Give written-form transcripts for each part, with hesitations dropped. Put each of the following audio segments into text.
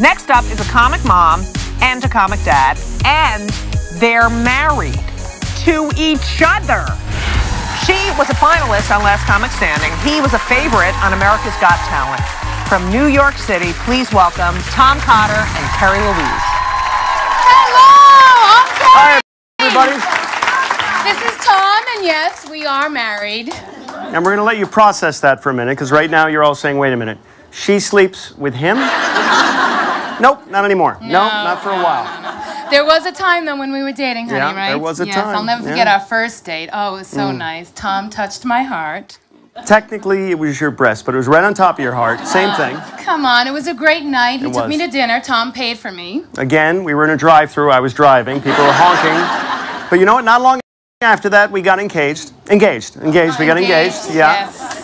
Next up is a comic mom and a comic dad, and they're married to each other. She was a finalist on Last Comic Standing. He was a favorite on America's Got Talent. From New York City, please welcome Tom Cotter and Kerri Louise. Hello, I'm Kerri. Hi, everybody. This is Tom, and yes, we are married. And we're going to let you process that for a minute, because right now you're all saying, wait a minute, she sleeps with him? Nope, not anymore. No, not for a while. There was a time, though, when we were dating, honey, Yeah, right? there was a yes, time. I'll never forget our first date. Oh, it was so nice. Tom touched my heart. Technically, it was your breast, but it was right on top of your heart. Same thing. Come on, it was a great night. He took me was. to dinner. Tom paid for me. Again, we were in a drive-thru. I was driving. People were honking. But you know what? Not long after that, we got engaged. Engaged. We got engaged. Yeah. Yes.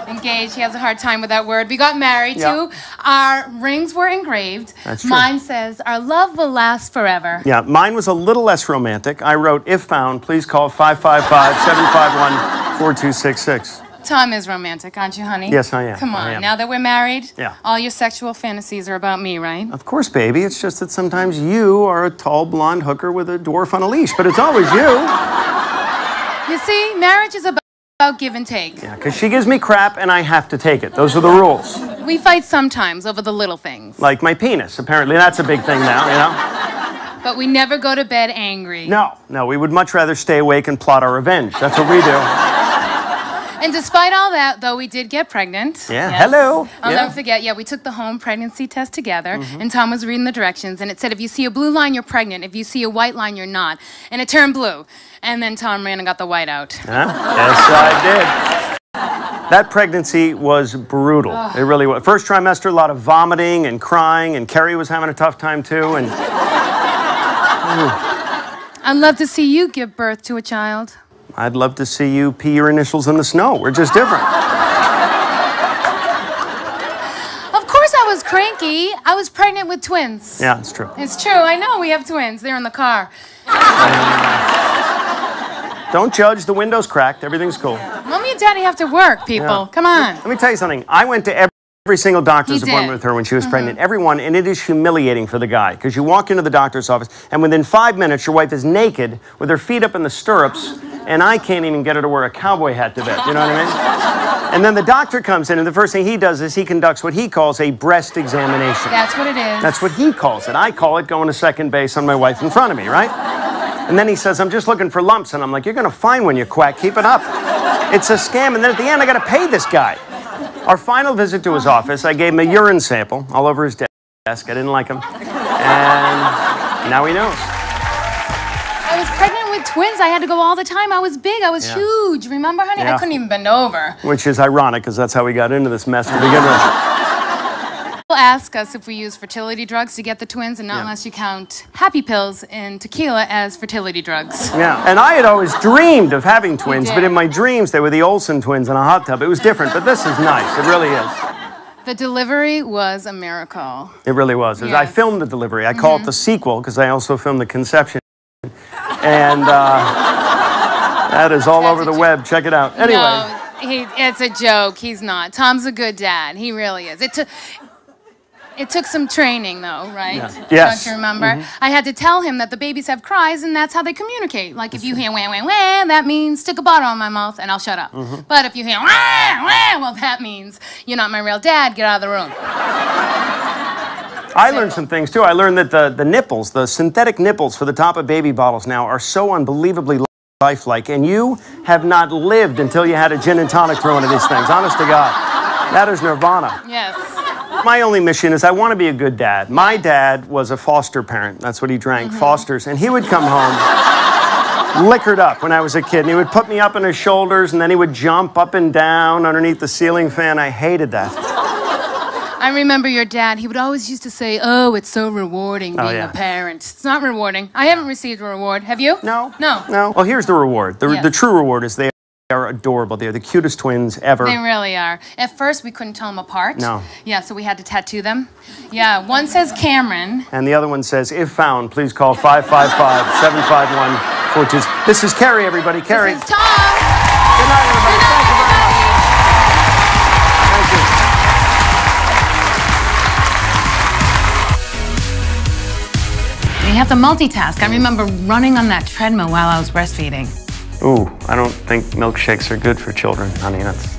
Engaged. He has a hard time with that word. We got married, Yeah. too. Our rings were engraved. That's true. Mine says, our love will last forever. Yeah, mine was a little less romantic. I wrote, if found, please call 555-751-4266. Tom is romantic, aren't you, honey? Yes, I am. Come on, I am. now that we're married, Yeah. all your sexual fantasies are about me, right? Of course, baby. It's just that sometimes you are a tall, blonde hooker with a dwarf on a leash, but it's always you. You see, marriage is about give and take. Yeah, because she gives me crap and I have to take it. Those are the rules. We fight sometimes over the little things. Like my penis. Apparently that's a big thing now, you know? But we never go to bed angry. No, we would much rather stay awake and plot our revenge. That's what we do. And despite all that, though, we did get pregnant. Yeah, hello. I'll never forget, we took the home pregnancy test together, and Tom was reading the directions, and it said, if you see a blue line, you're pregnant. If you see a white line, you're not. And it turned blue. And then Tom ran and got the white out. Huh? Yes, I did. That pregnancy was brutal. It really was. First trimester, a lot of vomiting and crying, and Kerri was having a tough time, too, and... I'd love to see you give birth to a child. I'd love to see you pee your initials in the snow. We're just different. Of course I was cranky. I was pregnant with twins. Yeah, it's true. It's true. I know we have twins. They're in the car. Don't judge. The window's cracked. Everything's cool. Mommy and Daddy have to work, people. Yeah. Come on. Let me tell you something. I went to every single doctor's appointment with her when she was pregnant. Everyone, and it is humiliating for the guy, because you walk into the doctor's office, and within 5 minutes, your wife is naked with her feet up in the stirrups, and I can't even get her to wear a cowboy hat to bed. You know what I mean? And then the doctor comes in, and the first thing he does is he conducts what he calls a breast examination. That's what it is. That's what he calls it. I call it going to second base on my wife in front of me, right? And then he says, I'm just looking for lumps. And I'm like, you're going to find one, you quack. Keep it up. It's a scam. And then at the end, I got to pay this guy. Our final visit to his office, I gave him a urine sample all over his desk. I didn't like him. And now he knows. I was pregnant with twins. I had to go all the time. I was big. I was huge. Remember, honey? Yeah. I couldn't even bend over. Which is ironic, because that's how we got into this mess to begin with. People ask us if we use fertility drugs to get the twins, and not unless you count happy pills and tequila as fertility drugs. Yeah, and I had always dreamed of having twins, but in my dreams, they were the Olsen twins in a hot tub. It was different, but this is nice. It really is. The delivery was a miracle. It really was. Yes. I filmed the delivery. I call it the sequel, because I also filmed the conception. And that is all over the web. Check it out. Anyway. No, it's a joke. He's not. Tom's a good dad. He really is. It took some training, though, right? Yeah. Yes. Don't you remember? I had to tell him that the babies have cries, and that's how they communicate. Like, if you hear wah, wah, wah, that means stick a bottle in my mouth, and I'll shut up. But if you hear wah, wah, well, that means you're not my real dad. Get out of the room. I learned some things, too. I learned that the nipples, the synthetic nipples for the top of baby bottles now are so unbelievably lifelike, and you have not lived until you had a gin and tonic thrown into these things. Honest to God. That is nirvana. Yes. My only mission is I want to be a good dad. My dad was a foster parent. That's what he drank, Fosters. And he would come home liquored up when I was a kid. And he would put me up on his shoulders, and then he would jump up and down underneath the ceiling fan. I hated that. I remember your dad. He would always used to say, oh, it's so rewarding being a parent. It's not rewarding. I haven't received a reward. Have you? No. No. No. Well, here's the reward. The true reward is they are adorable. They're the cutest twins ever. They really are. At first, we couldn't tell them apart. No. Yeah, so we had to tattoo them. Yeah, one says Cameron. And the other one says, if found, please call 555-751-42. This is Kerri, everybody. Kerri. This is Tom. Good night, everybody. Good night, Thank you very much. Thank you. have to multitask. I remember running on that treadmill while I was breastfeeding. Ooh, I don't think milkshakes are good for children, honey. That's